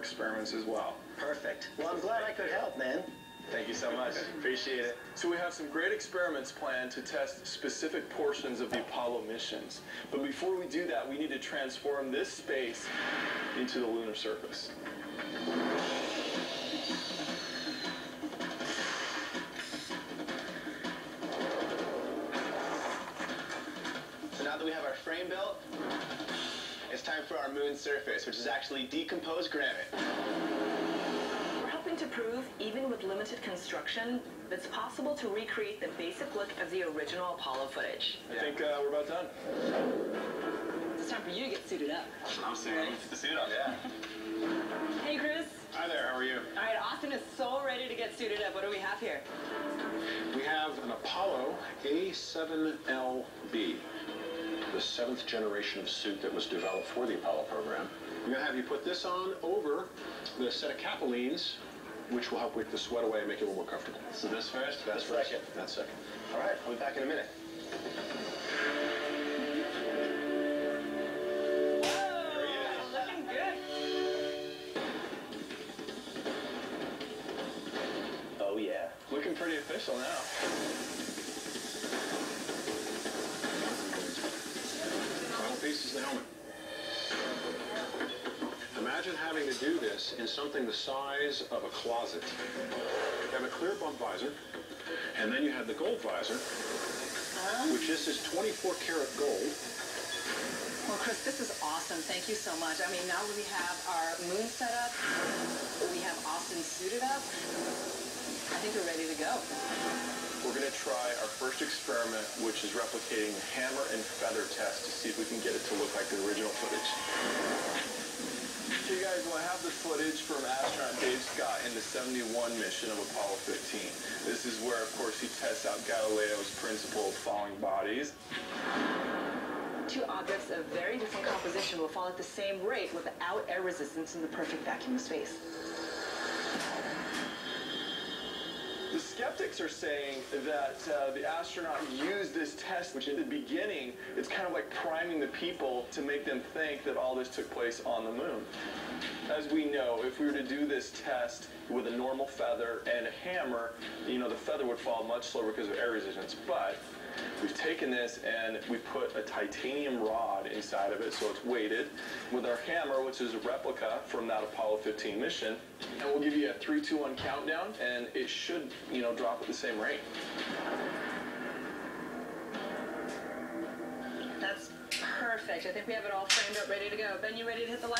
experiments as well. Perfect. Well, I'm glad I could help, man. Thank you so much. Appreciate it. So we have some great experiments planned to test specific portions of the Apollo missions. But before we do that, we need to transform this space into the lunar surface. So now that we have our frame built, it's time for our moon surface, which is actually decomposed granite. To prove, even with limited construction, it's possible to recreate the basic look of the original Apollo footage. I think we're about done. It's time for you to get suited up. I'm ready to put the suit on, yeah. Hey, Chris. Hi there, how are you? All right, Austin is so ready to get suited up. What do we have here? We have an Apollo A7LB, the 7th generation of suit that was developed for the Apollo program. We're going to have you put this on over the set of capillines, which will help wick the sweat away and make it a little more comfortable. So this first? That's first. That's second. All right, I'll be back in a minute. Whoa, looking good. Oh, yeah. Looking pretty official now. Final piece is the helmet. Imagine having to do this in something the size of a closet. You have a clear bump visor, and then you have the gold visor, which this is 24-karat gold. Well, Chris, this is awesome. Thank you so much. I mean, now we have our moon set up, we have Austin suited up. I think we're ready to go. We're going to try our first experiment, which is replicating the hammer and feather test to see if we can get it to look like the original footage. Okay, guys, well, I have the footage from astronaut Dave Scott in the 71 mission of Apollo 15. This is where, of course, he tests out Galileo's principle of falling bodies. Two objects of very different composition will fall at the same rate without air resistance in the perfect vacuum of space. The skeptics are saying that the astronaut used this test, which in the beginning, it's kind of like priming the people to make them think that all this took place on the moon. As we know, if we were to do this test with a normal feather and a hammer, you know, the feather would fall much slower because of air resistance. But we've taken this and we put a titanium rod inside of it, so it's weighted, with our hammer, which is a replica from that Apollo 15 mission. And we'll give you a 3, 2, 1 countdown, and it should, you know, drop at the same rate. That's perfect. I think we have it all framed up, ready to go. Ben, you ready to hit the light?